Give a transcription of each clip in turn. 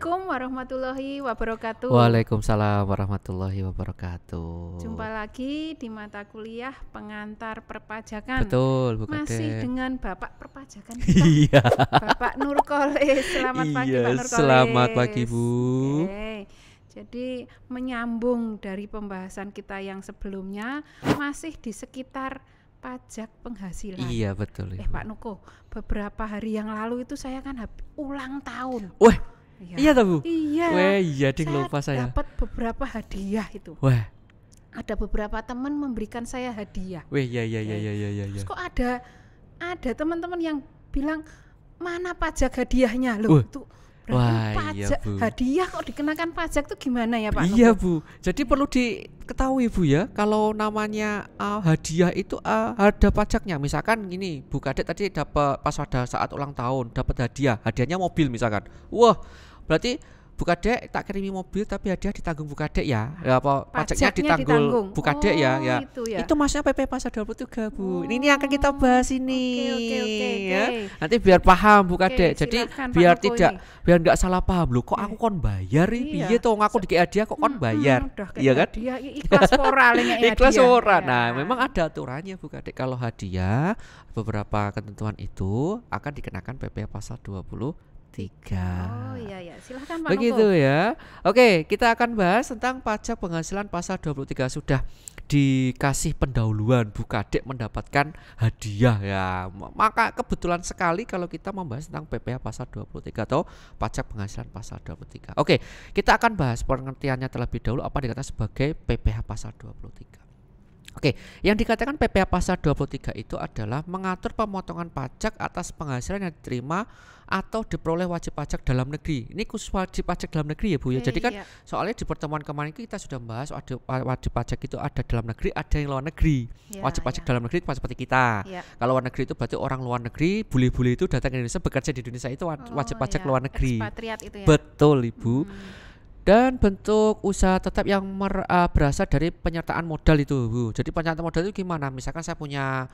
Assalamualaikum warahmatullahi wabarakatuh. Waalaikumsalam warahmatullahi wabarakatuh. Jumpa lagi di mata kuliah pengantar perpajakan. Betul, Bu Masih Kade. dengan Bapak perpajakan kita, Iya. Bapak Nurkolis. Selamat pagi Iya, Pak Nurkolis. selamat pagi, Bu. Oke. Jadi menyambung dari pembahasan kita yang sebelumnya, masih di sekitar pajak penghasilan. Iya, betul. Pak Nuko, beberapa hari yang lalu itu saya kan ulang tahun. Wah, Ya. iya toh, Bu? Iya. Wah, iya ding, lupa saya. Dapat beberapa hadiah itu. Wah, Ada beberapa teman memberikan saya hadiah. weh, iya. Terus kok ada teman-teman yang bilang mana pajak hadiahnya loh? Tuh berarti Wah, iya, pajak Bu. hadiah kok dikenakan pajak tuh gimana ya Pak? Iya, Nuko? Bu. Jadi perlu diketahui, Bu, ya, kalau namanya hadiah itu ada pajaknya. Misalkan gini, Bu Kade tadi dapat pas pada saat ulang tahun dapat hadiahnya mobil misalkan. Wah, berarti Bu Kade tak kirimi mobil tapi hadiah ditanggung Bu Kade ya. Ya apa pajaknya ditanggung Bu Kade ya. Itu ya. Itu masnya PP Pasar 23, Bu. Ini akan kita bahas ini. Oke. Ya. Nanti biar paham Bu Kade. Oke, Jadi silakan, Pak biar Nuko tidak ini. biar nggak salah paham loh. Kok aku kon bayar Iya. piye toh ngaku dikei hadiah kok kon bayar. Iya kan? Hadiah ikhlas ora Ikhlas ora. Ya. Nah, memang ada aturannya Bu Kade. Kalau hadiah beberapa ketentuan itu akan dikenakan PP Pasal 23. Oh iya, silahkan Pak Begitu Nuko. ya. Oke, kita akan bahas tentang pajak penghasilan pasal 23. Sudah dikasih pendahuluan Bu Kade mendapatkan hadiah ya. Maka kebetulan sekali kalau kita membahas tentang PPh pasal 23 atau pajak penghasilan pasal 23. Oke, kita akan bahas pengertiannya terlebih dahulu apa dikatakan sebagai PPh pasal 23. Oke, yang dikatakan PPh pasal 23 itu adalah mengatur pemotongan pajak atas penghasilan yang diterima atau diperoleh wajib pajak dalam negeri. Ini khusus wajib pajak dalam negeri ya Bu ya. Oke, Jadi kan iya. soalnya di pertemuan kemarin kita sudah membahas wajib pajak itu ada dalam negeri, ada yang luar negeri. Ya, Wajib pajak ya. dalam negeri itu seperti kita. Ya. Kalau luar negeri itu berarti orang luar negeri, bule-bule itu datang ke Indonesia bekerja di Indonesia itu wajib pajak ya. luar negeri. Ekspatriat itu ya. Betul Ibu. Dan bentuk usaha tetap yang berasal dari penyertaan modal itu Bu. Jadi penyertaan modal itu gimana? Misalkan saya punya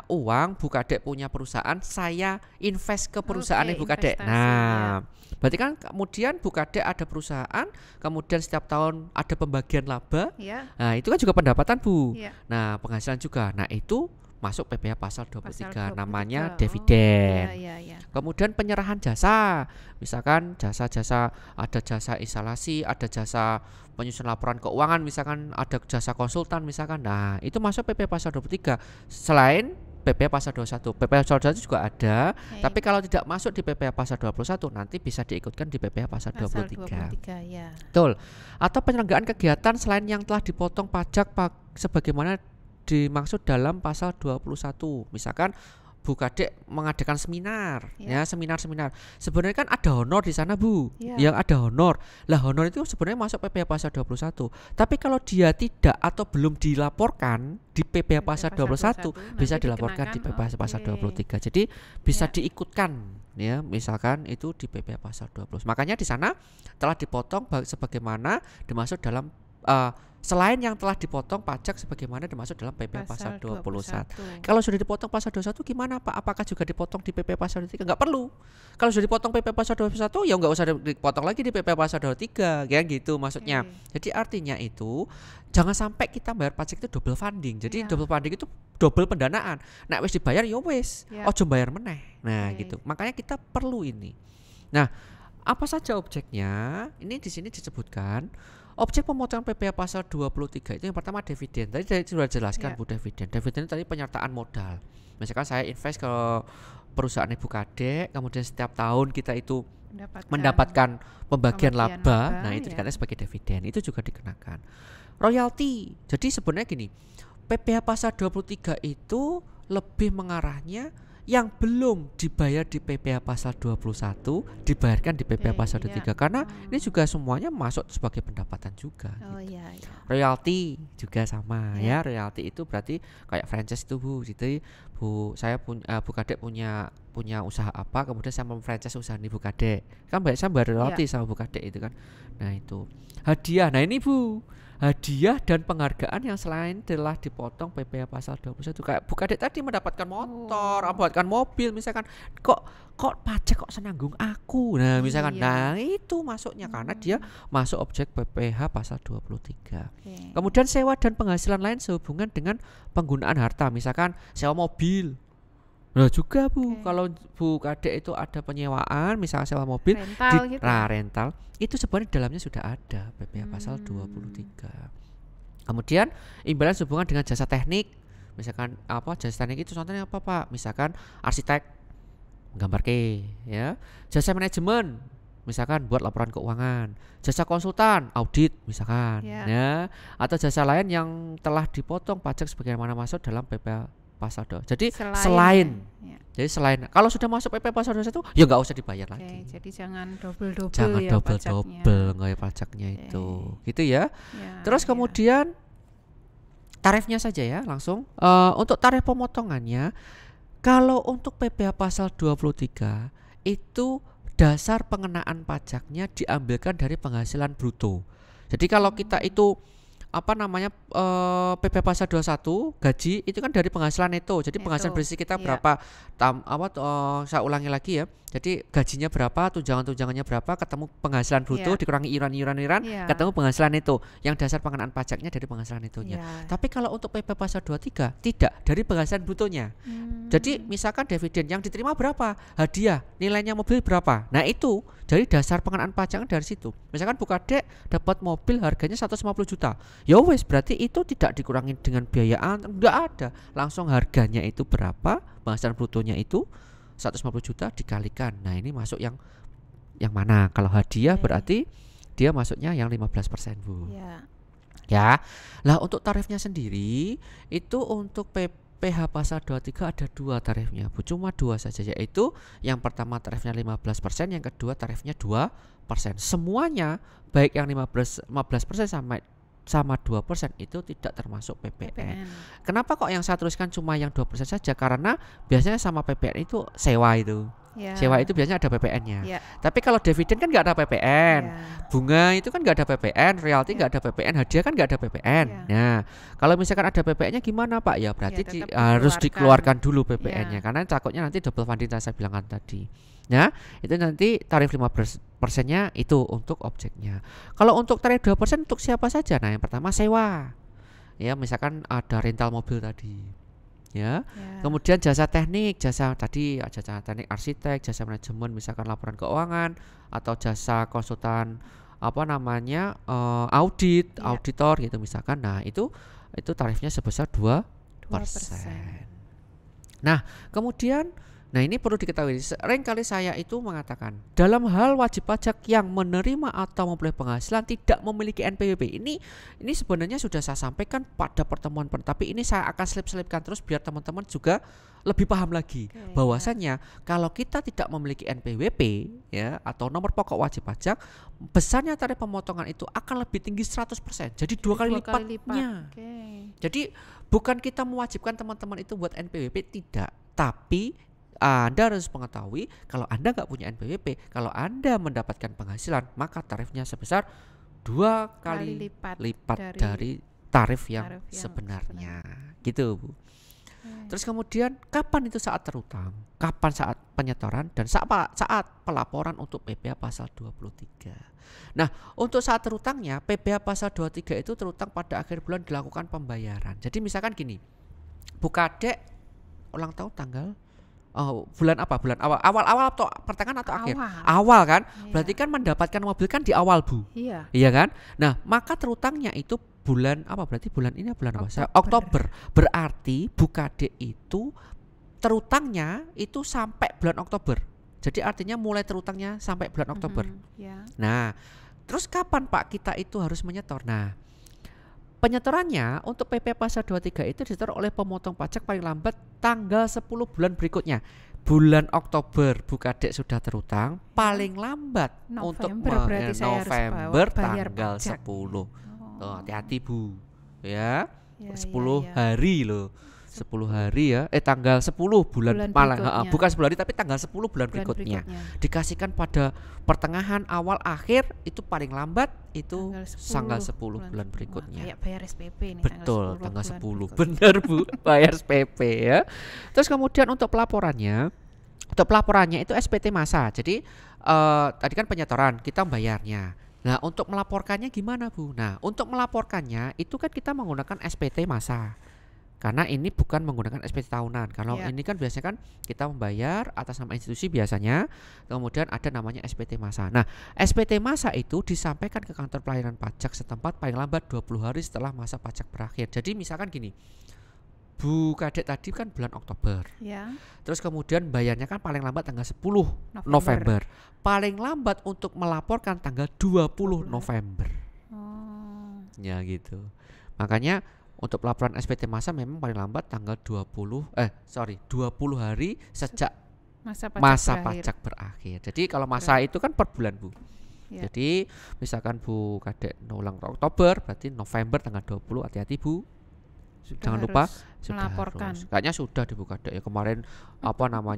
uang, Bu Kade punya perusahaan, saya invest ke perusahaan Bu Kade. Investasi, Nah, berarti kan kemudian Bu Kade ada perusahaan, kemudian setiap tahun ada pembagian laba. Ya. Nah, itu kan juga pendapatan Bu. Ya. Nah, penghasilan juga. Nah, itu masuk PPh pasal 23, Pasal 23. namanya Oh, dividen. Iya. Kemudian penyerahan jasa, misalkan jasa-jasa, ada jasa instalasi, ada jasa penyusun laporan keuangan, misalkan ada jasa konsultan misalkan. Nah, itu masuk PPh pasal 23. Selain PPh pasal 21. PPh pasal 21 juga ada, tapi kalau tidak masuk di PPh pasal 21 nanti bisa diikutkan di PPh pasal 23. 23 ya. Betul. Atau penyelenggaraan kegiatan selain yang telah dipotong pajak sebagaimana dimaksud dalam pasal 21. Misalkan Bu Kade mengadakan seminar, ya seminar. Sebenarnya kan ada honor di sana Bu, yang ada honor. Lah honor itu sebenarnya masuk PPh pasal 21. Tapi kalau dia tidak atau belum dilaporkan di PPh pasal 21, bisa dilaporkan di PPh pasal 23. Jadi bisa diikutkan ya, misalkan itu di PPh pasal 20. Makanya di sana telah dipotong sebagaimana dimaksud dalam selain yang telah dipotong pajak sebagaimana dimaksud dalam PPh pasal 21. Kalau sudah dipotong pasal 21 gimana Pak? Apakah juga dipotong di PPh pasal 23? Enggak perlu. Kalau sudah dipotong PPh pasal 21 ya enggak usah dipotong lagi di PPh pasal 23, kayak gitu maksudnya. Jadi artinya itu jangan sampai kita bayar pajak itu double funding. Jadi double funding itu double pendanaan. Nek wis dibayar ya wis, ojo bayar meneh. Nah, gitu. Makanya kita perlu ini. Nah, apa saja objeknya? Ini di sini disebutkan objek pemotongan PPh pasal 23 itu yang pertama dividen. Tadi sudah jelaskan Bu dividen. Dividen itu tadi penyertaan modal. Misalkan saya invest ke perusahaan Ibu Kade, kemudian setiap tahun kita itu mendapatkan pembagian laba. Nah, itu dikatakan sebagai dividen. Itu juga dikenakan. Royalti. Jadi sebenarnya gini, PPh pasal 23 itu lebih mengarahnya yang belum dibayar di PPh pasal 21 dibayarkan di PPh pasal 23 karena ini juga semuanya masuk sebagai pendapatan juga. Gitu. Royalti juga sama ya. Royalti itu berarti kayak franchise itu Bu. Jadi Bu Kade punya usaha apa, kemudian saya memfranchise usaha Ibu Kade. Kan saya bayar royalti sama Bu Kade itu kan. Nah, itu. Hadiah. Nah, ini Bu. hadiah dan penghargaan yang selain telah dipotong PPh pasal 21. Kayak Bu Kadek tadi mendapatkan motor, mendapatkan mobil misalkan, kok pajak kok senanggung aku. Nah, misalkan nah itu masuknya karena dia masuk objek PPh pasal 23. Kemudian sewa dan penghasilan lain sehubungan dengan penggunaan harta, misalkan sewa mobil. Nah juga Bu, kalau Bu Kadek itu ada penyewaan, misalnya sewa mobil, rental gitu. Rental itu sebenarnya di dalamnya sudah ada PPh pasal 23. Kemudian imbalan hubungan dengan jasa teknik, misalkan jasa teknik itu contohnya apa Pak? Misalkan arsitek gambar ya, jasa manajemen, misalkan buat laporan keuangan, jasa konsultan, audit misalkan, ya, atau jasa lain yang telah dipotong pajak sebagaimana masuk dalam PPh pasal 2. Jadi selain jadi selain kalau sudah masuk PP pasal 21 ya nggak usah dibayar lagi. Jadi jangan double nggak pajaknya itu. Gitu ya. Terus kemudian tarifnya saja ya langsung. Untuk tarif pemotongannya kalau untuk PPh pasal 23 itu dasar pengenaan pajaknya diambilkan dari penghasilan bruto. Jadi kalau kita itu PPh pasal 21 gaji itu kan dari penghasilan neto. Jadi penghasilan bersih kita berapa? Saya ulangi lagi ya. Jadi gajinya berapa, tunjangan-tunjangannya berapa, ketemu penghasilan bruto dikurangi iuran-iuran, ketemu penghasilan neto. Yang dasar pengenaan pajaknya dari penghasilan netonya. Tapi kalau untuk PPh pasal 23 tidak, dari penghasilan brutonya. Jadi misalkan dividen yang diterima berapa? Hadiah, nilainya mobil berapa? Nah itu dari dasar pengenaan pajaknya dari situ. Misalkan Bu Kadek dapat mobil harganya 150 juta. Ya wes berarti itu tidak dikurangi dengan biayaan, enggak ada. Langsung harganya itu berapa? Penghasilan brutonya itu 150 juta dikalikan. Nah, ini masuk yang mana? Kalau hadiah berarti dia masuknya yang 15%, Bu. Ya. Lah untuk tarifnya sendiri itu untuk PPh pasal 23 ada 2 tarifnya, Bu. Cuma 2 saja, yaitu yang pertama tarifnya 15%, yang kedua tarifnya 2%. Semuanya baik yang 15% sama 2% itu tidak termasuk PPN. Kenapa kok yang saya tuliskan cuma yang 2% saja? Karena biasanya sama PPN itu sewa itu. Sewa itu biasanya ada PPN-nya. Tapi kalau dividen kan nggak ada PPN. Bunga itu kan nggak ada PPN, royalti nggak ada PPN, hadiah kan nggak ada PPN. Nah, kalau misalkan ada PPN-nya gimana Pak? Ya berarti harus dikeluarkan dulu PPN-nya karena takutnya nanti double funding yang saya bilangkan tadi. Ya, itu nanti tarif 15%-nya itu untuk objeknya. Kalau untuk tarif 2% untuk siapa saja? Nah, yang pertama sewa. Ya, misalkan ada rental mobil tadi. Ya. Kemudian jasa teknik, jasa teknik arsitek, jasa manajemen misalkan laporan keuangan atau jasa konsultan audit, auditor gitu misalkan. Nah, itu tarifnya sebesar 2%. Nah, kemudian ini perlu diketahui, seringkali saya itu mengatakan dalam hal wajib pajak yang menerima atau memperoleh penghasilan tidak memiliki NPWP. Ini sebenarnya sudah saya sampaikan pada pertemuan, tapi ini saya akan selip-selipkan terus biar teman-teman juga lebih paham lagi bahwasannya kalau kita tidak memiliki NPWP ya atau nomor pokok wajib pajak, besarnya tarif pemotongan itu akan lebih tinggi 100%. Jadi 2 kali lipatnya. Jadi bukan kita mewajibkan teman-teman itu buat NPWP, tidak, tapi Anda harus mengetahui kalau Anda nggak punya NPWP, kalau Anda mendapatkan penghasilan maka tarifnya sebesar 2 kali lipat dari tarif yang sebenarnya. Gitu, Bu. Terus kemudian kapan itu saat terutang, kapan saat penyetoran, dan saat pelaporan untuk PPh pasal 23. Nah, untuk saat terutangnya PPh pasal 23 itu terutang pada akhir bulan dilakukan pembayaran. Jadi misalkan gini, Bu Kadek ulang tahun tanggal bulan apa? Bulan awal atau pertengahan atau akhir? Awal kan? Berarti kan mendapatkan mobil kan di awal, Bu. Iya kan? Nah, maka terutangnya itu bulan apa? Berarti bulan ini bulan apa? Oktober. Berarti Bu Kadek itu terutangnya itu sampai bulan Oktober. Jadi artinya mulai terutangnya sampai bulan Oktober. Nah, terus kapan Pak kita itu harus menyetor? Nah, penyetorannya untuk PPh pasal 23 itu disetor oleh pemotong pajak paling lambat tanggal 10 bulan berikutnya. Bulan Oktober Bu Kadek sudah terutang, paling lambat November November tanggal 10. Hati-hati Bu. Ya. 10 hari loh. 10 hari ya, tanggal 10 bulan malah, berikutnya. bukan 10 hari tapi tanggal 10 bulan berikutnya. Dikasihkan pada pertengahan awal akhir itu paling lambat itu tanggal 10 bulan berikutnya. Kayak bayar SPP nih. Betul, tanggal 10. Benar Bu, bayar SPP ya. Terus kemudian untuk pelaporannya itu SPT masa. Jadi tadi kan penyetoran, kita bayarnya. Nah, untuk melaporkannya gimana Bu? Nah, untuk melaporkannya itu kan kita menggunakan SPT masa. Karena ini bukan menggunakan SPT tahunan. Kalau ini kan biasanya kan kita membayar atas nama institusi biasanya, kemudian ada namanya SPT masa. Nah, SPT masa itu disampaikan ke kantor pelayanan pajak setempat paling lambat 20 hari setelah masa pajak berakhir. Jadi misalkan gini, Bu Kadek tadi kan bulan Oktober. Ya. Terus kemudian bayarnya kan paling lambat tanggal 10 November. Paling lambat untuk melaporkan tanggal 20 November. Ya gitu. Makanya untuk pelaporan SPT masa memang paling lambat tanggal 20 hari sejak masa pajak berakhir. Jadi kalau masa itu kan per bulan Bu. Ya. Jadi misalkan Bu Kadek ulang Oktober, berarti November tanggal 20, hati-hati Bu. Jangan lupa melaporkan. Kayaknya sudah dibuka deh ya kemarin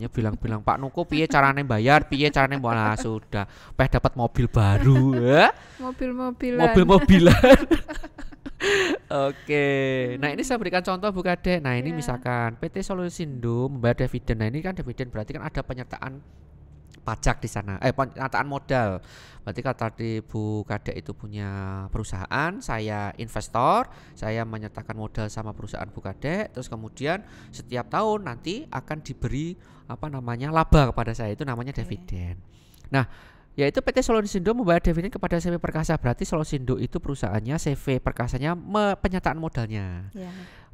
bilang Pak Nuko piye carane bayar, piye carane nah sudah. Dapat mobil baru ya. Mobil-mobilan. Oke. Nah, ini saya berikan contoh Bu Kadek. Nah, ini misalkan PT Solusindo membayar dividen. Nah, ini kan dividen berarti kan ada penyertaan pajak di sana, penyertaan modal. Berarti kalau tadi Bu Kadek itu punya perusahaan, saya investor, saya menyertakan modal sama perusahaan Bu Kadek, terus kemudian setiap tahun nanti akan diberi laba kepada saya, itu namanya dividen. Nah, yaitu PT Solusindo membayar dividen kepada CV Perkasa, berarti Solusindo itu perusahaannya, CV Perkasanya penyertaan modalnya.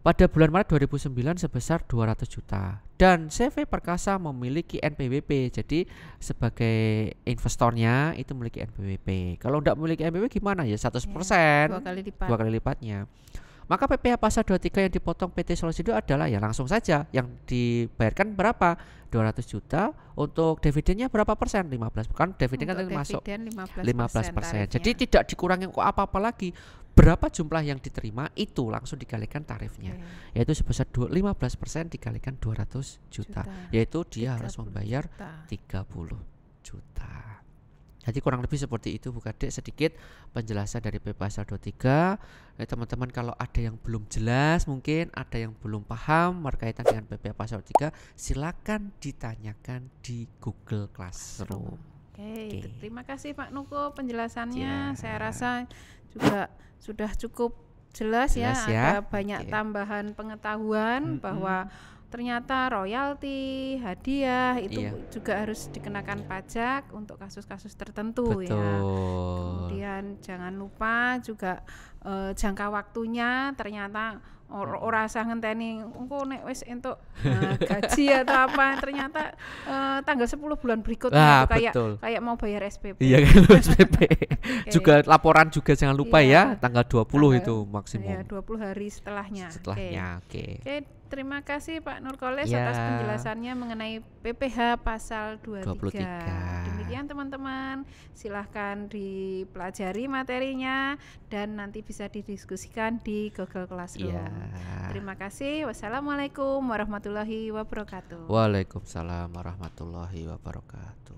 Pada bulan Maret 2009 sebesar 200 juta dan CV Perkasa memiliki NPWP, jadi sebagai investornya itu memiliki NPWP. Kalau tidak memiliki NPWP gimana ya 100%, dua kali lipatnya. Maka PPh pasal 23 yang dipotong PT Solusindo adalah ya langsung saja yang dibayarkan berapa? 200 juta. Untuk dividennya berapa persen? 15%. Kan dividen kan masuk 15%. Jadi tidak dikurangi kok apa-apa lagi. Berapa jumlah yang diterima itu langsung dikalikan tarifnya, yaitu sebesar 15% dikalikan 200 juta, yaitu dia harus membayar 30 juta. Jadi kurang lebih seperti itu Bu Kadek, sedikit penjelasan dari PP pasal 23. Teman-teman kalau ada yang belum jelas, mungkin ada yang belum paham berkaitan dengan PP pasal 23, silakan ditanyakan di Google Classroom. Oke. Terima kasih Pak Nuko penjelasannya. Saya rasa juga sudah cukup jelas ya. Ada banyak tambahan pengetahuan bahwa ternyata royalti, hadiah itu juga harus dikenakan pajak untuk kasus-kasus tertentu. Ya. Kemudian jangan lupa juga jangka waktunya, ternyata ora usah ngenteni engko nek wis entuk gaji atau apa, ternyata tanggal 10 bulan berikutnya kayak mau bayar SPP. Iya kan SPP. Juga laporan juga jangan lupa ya, tanggal 20 itu maksimum. Ya, 20 hari setelahnya. Oke. Terima kasih Pak Nurkoles atas penjelasannya mengenai PPh pasal 23. Demikian teman-teman, silahkan dipelajari materinya dan nanti bisa didiskusikan di Google Classroom. Terima kasih. Wassalamualaikum warahmatullahi wabarakatuh. Waalaikumsalam warahmatullahi wabarakatuh.